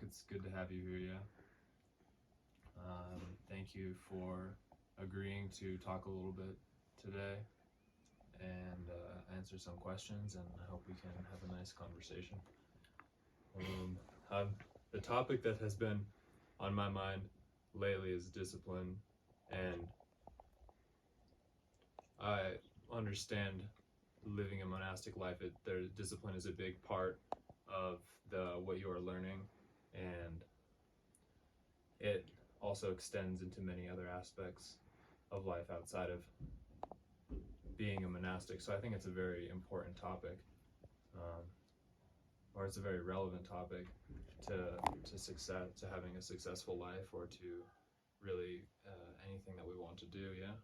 it's good to have you here, yeah. Thank you for agreeing to talk a little bit today and answer some questions, and I hope we can have a nice conversation. The topic that has been on my mind lately is discipline, and I understand living a monastic life. Discipline is a big part of what you are learning, and it also extends into many other aspects of life outside of being a monastic. So I think it's a very important topic, or it's a very relevant topic to success, to having a successful life, or to really anything that we want to do. Yeah.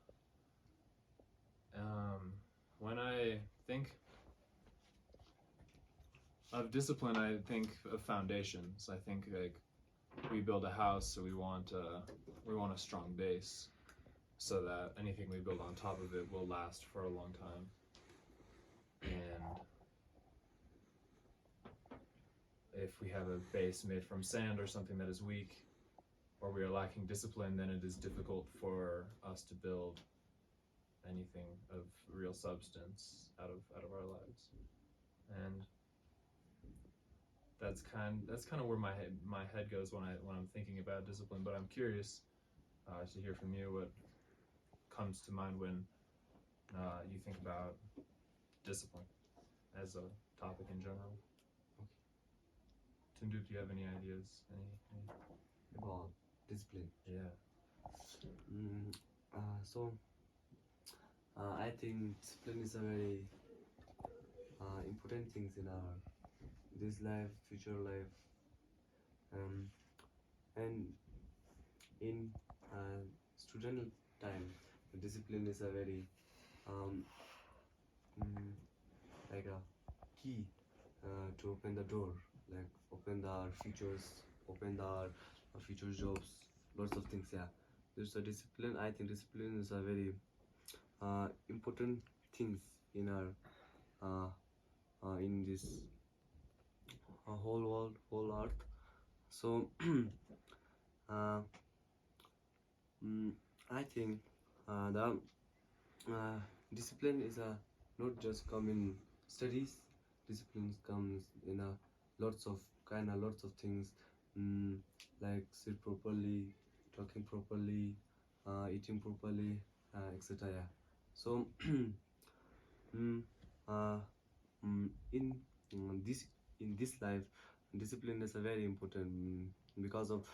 When I think of discipline, I think of foundations. I think like we build a house, so we want a strong base, so that anything we build on top of it will last for a long time. And if we have a base made from sand or something that is weak, or we are lacking discipline, then it is difficult for us to build anything of real substance out of our lives. And that's kind of where my head goes when I'm thinking about discipline. But I'm curious to hear from you what comes to mind when you think about discipline as a topic in general. Okay. Tundu, do you have any ideas? Any... About discipline? Yeah. I think discipline is a very important things in our this life, future life, and in student time, discipline is a very like a key to open the door, like open our futures, open our future jobs, lots of things. Yeah, there's a discipline. I think discipline is a very important things in our in this whole world, whole earth. So I think the discipline is a not just come in studies. Discipline comes in a lots of lots of things, like sit properly, talking properly, eating properly, etc. Yeah. So in this life, discipline is a very important, because of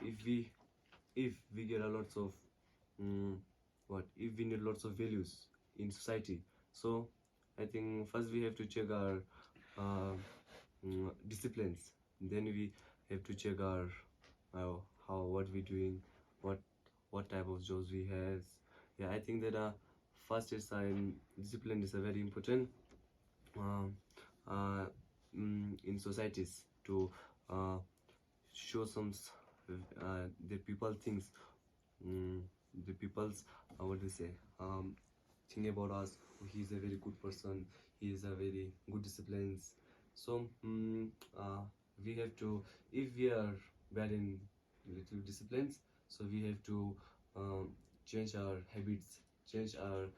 if we get a lots of if we need lots of values in society. So I think first we have to check our disciplines, then we have to check our how what we doing, what type of jobs we have. Yeah, I think that first is discipline is a very important in societies to show some the people things, the people's what do you say, think about us. He is a very good person, he is a very good disciplines. So we have to, if we are bad in little disciplines, so we have to change our habits, change our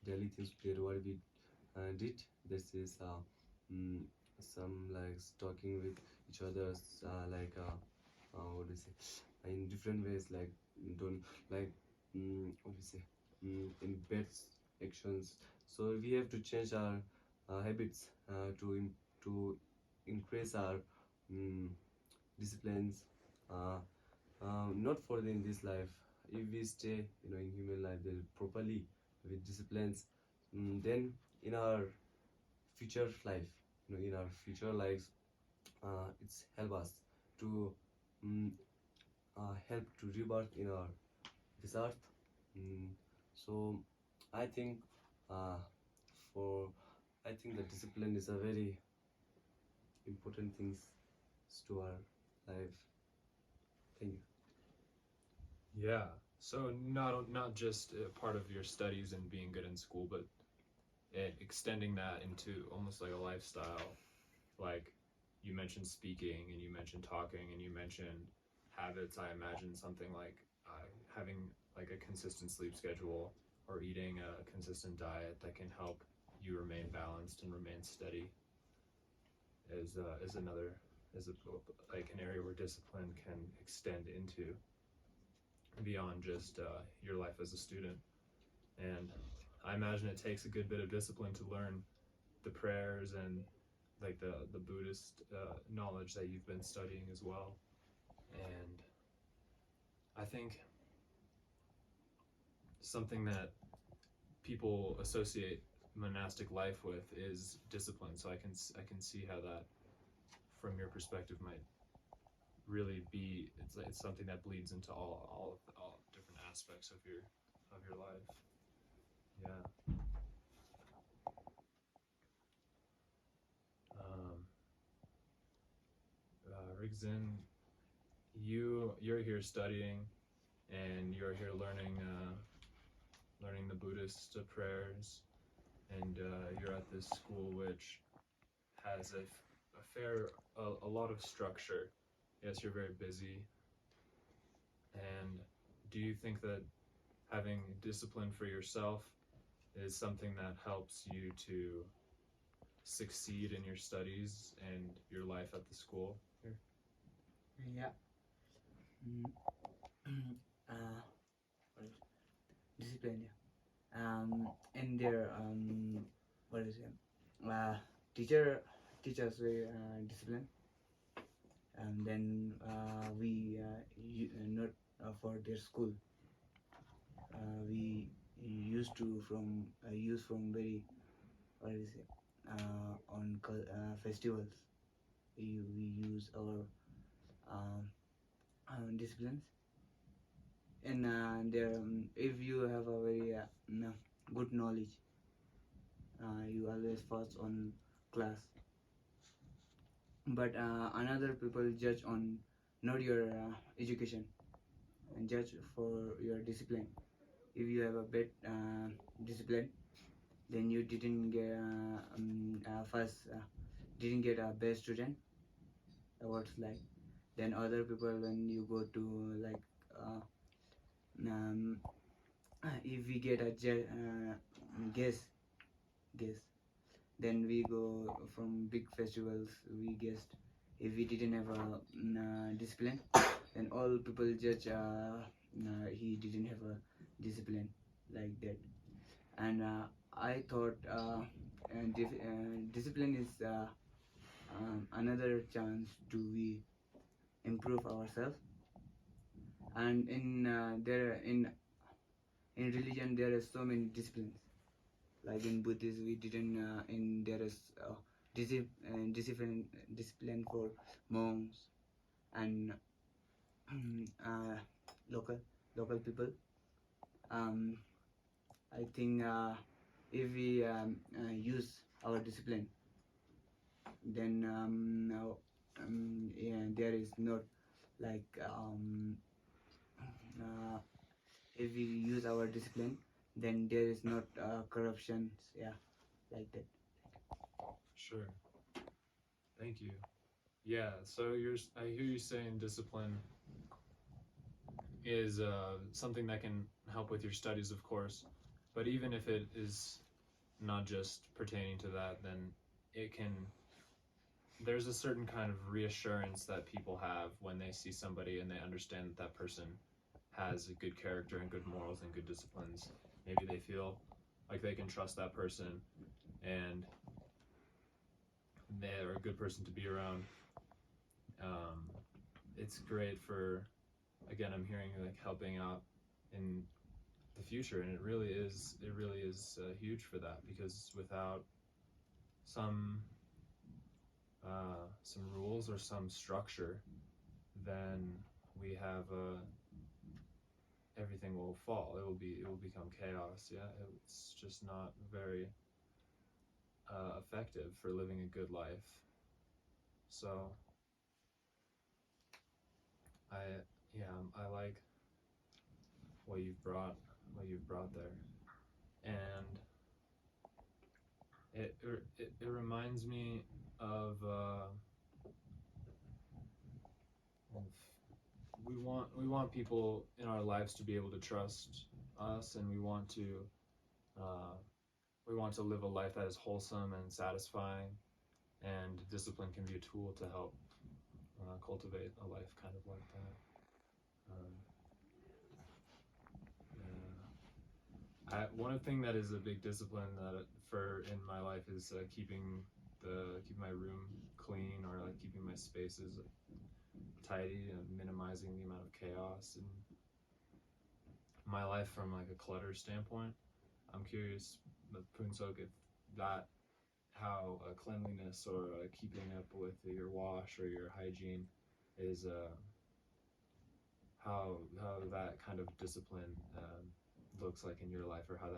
daily things what we did. This is some like talking with each other, like what do you say, in different ways, like don't like what do you say, in bad actions. So we have to change our habits to increase our disciplines, not for in this life. If we stay in human life then properly with disciplines, then in our future life, in our future lives, it's help us to help to rebirth in our this earth. So I think for I think the discipline is a very important things to our life. Thank you. Yeah. So not just part of your studies and being good in school, but extending that into almost like a lifestyle. Like you mentioned speaking and you mentioned talking and you mentioned habits. I imagine something like having like a consistent sleep schedule or eating a consistent diet that can help you remain balanced and remain steady is another is a, like an area where discipline can extend into beyond just your life as a student. And I imagine it takes a good bit of discipline to learn the prayers and like the Buddhist knowledge that you've been studying as well. And I think something that people associate monastic life with is discipline. So I can see how that, from your perspective, might really be it's something that bleeds into all different aspects of your life. Yeah. Um, Rigzin, you're here studying, and you're here learning the Buddhist prayers, and you're at this school which has a lot of structure. Yes, you're very busy. And do you think that having discipline for yourself is something that helps you to succeed in your studies and your life at the school here? Yeah. Mm, uh, what is discipline? Yeah. And their what is it? Teacher teach us very discipline, and then we not for their school. We used to from use from very what is it on festivals. We use our um, disciplines, and there if you have a very no, good knowledge, you always first on class. But another people judge on not your education and judge for your discipline. If you have a bad discipline, then you didn't get first didn't get a best student awards like. Then other people when you go to like um, if we get a guess, then we go from big festivals. We guessed if we didn't have a discipline, then all people judge he didn't have a discipline like that. And I thought discipline is another chance to we improve ourselves. And in religion there are so many disciplines. Like in Buddhism, we didn't in there is discipline for monks and uh, local local people. Um, I think if we use our discipline, then now yeah, there is not like uh, if we use our discipline, then there is not corruptions. Yeah, like that. Sure. Thank you. Yeah, so I hear you saying discipline is something that can help with your studies, of course, but even if it is not just pertaining to that, then it can. There's a certain kind of reassurance that people have when they see somebody and they understand that that person has a good character and good morals and good disciplines. Maybe they feel like they can trust that person and they're a good person to be around. Um, it's great for, again, I'm hearing like helping out in the future, and it really is huge for that, because without some some rules or some structure, then we have everything will fall. It will become chaos. Yeah, it's just not very effective for living a good life. So I yeah I like what you've brought there, and it reminds me of we want people in our lives to be able to trust us, and uh, we want to live a life that is wholesome and satisfying. And discipline can be a tool to help cultivate a life kind of like that. Um, one thing that is a big discipline that for in my life is keeping my room clean, or like keeping my spaces tidy and minimizing the amount of chaos in my life from like a clutter standpoint. I'm curious, Punsok, if that how cleanliness or keeping up with your wash or your hygiene is how that kind of discipline looks like in your life, or how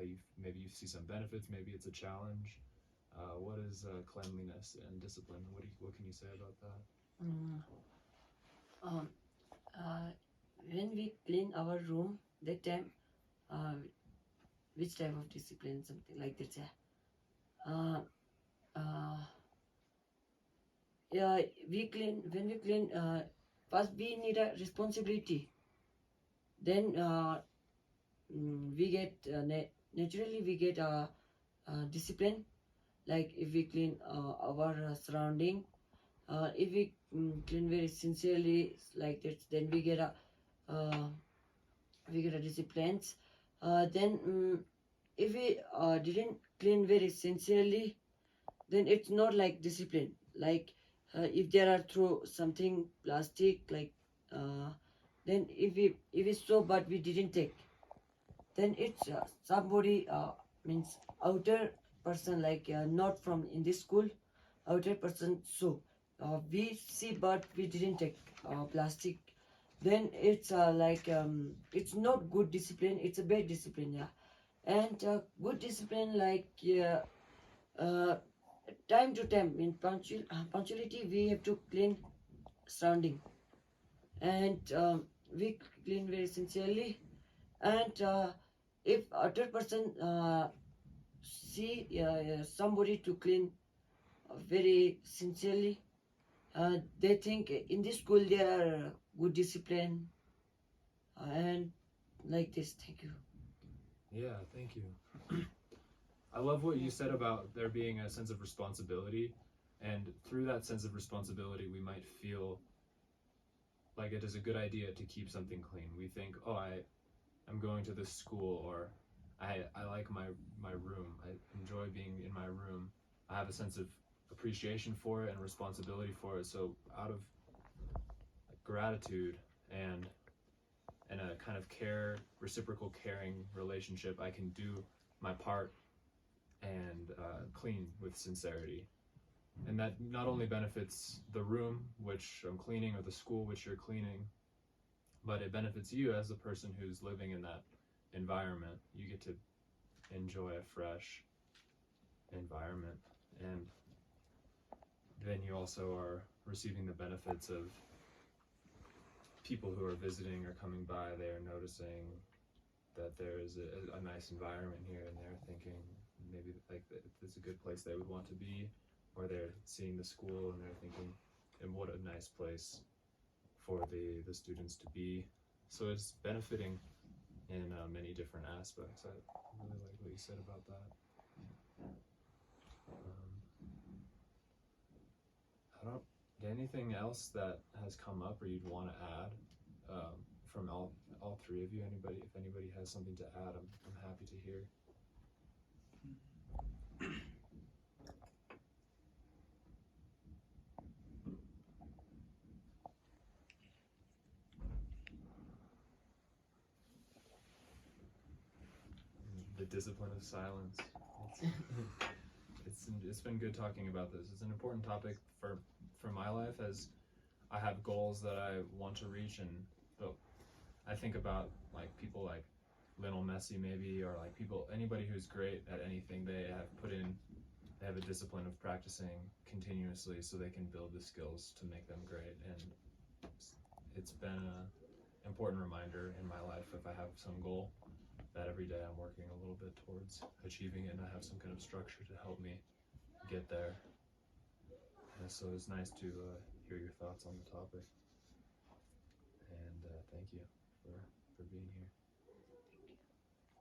you maybe you see some benefits, maybe it's a challenge. What is cleanliness and discipline? What can you say about that? Mm, um, uh, when we clean our room, that time, uh, which type of discipline, something like that, yeah. Uh, uh, yeah, we clean, when we clean, first we need a responsibility. Then we get, naturally we get a discipline, like if we clean our surrounding, if we clean very sincerely like that, then uh, we get a disciplines. Then if we didn't clean very sincerely, then it's not like discipline. Like if there are through something plastic, like then if we saw but we didn't take, then it's somebody means outer person, like not from in this school, outer person. So we see but we didn't take plastic, then it's like it's not good discipline, it's a bad discipline, yeah. And good discipline, like uh, time to time in punctuality, we have to clean surrounding, and we clean very sincerely. And if other person see somebody to clean very sincerely, they think in this school there are good discipline, and like this. Thank you. Yeah, thank you. I love what you said about there being a sense of responsibility, and through that sense of responsibility, we might feel like it is a good idea to keep something clean. We think, oh, I'm going to this school, or I like my room. I enjoy being in my room. I have a sense of appreciation for it and responsibility for it. So out of like, gratitude and a kind of reciprocal caring relationship, I can do my part and clean with sincerity. And that not only benefits the room which I'm cleaning or the school which you're cleaning, but it benefits you as the person who's living in that environment. You get to enjoy a fresh environment, and then you also are receiving the benefits of people who are visiting or coming by. They are noticing that there is a nice environment here, and they're thinking maybe like it's a good place they would want to be, or they're seeing the school and they're thinking, and what a nice place for the students to be. So it's benefiting in many different aspects. I really like what you said about that. I don't. Anything else that has come up or you'd want to add from all three of you? If anybody has something to add, I'm happy to hear. The discipline of silence. It's been good talking about this. It's an important topic for my life, as I have goals that I want to reach, and but I think about like people like Lionel Messi maybe, or like anybody who's great at anything. They have a discipline of practicing continuously so they can build the skills to make them great. And it's been an important reminder in my life, if I have some goal, that every day I'm working a little bit towards achieving it, and I have some kind of structure to help me get there. And so it's nice to hear your thoughts on the topic. you for being here.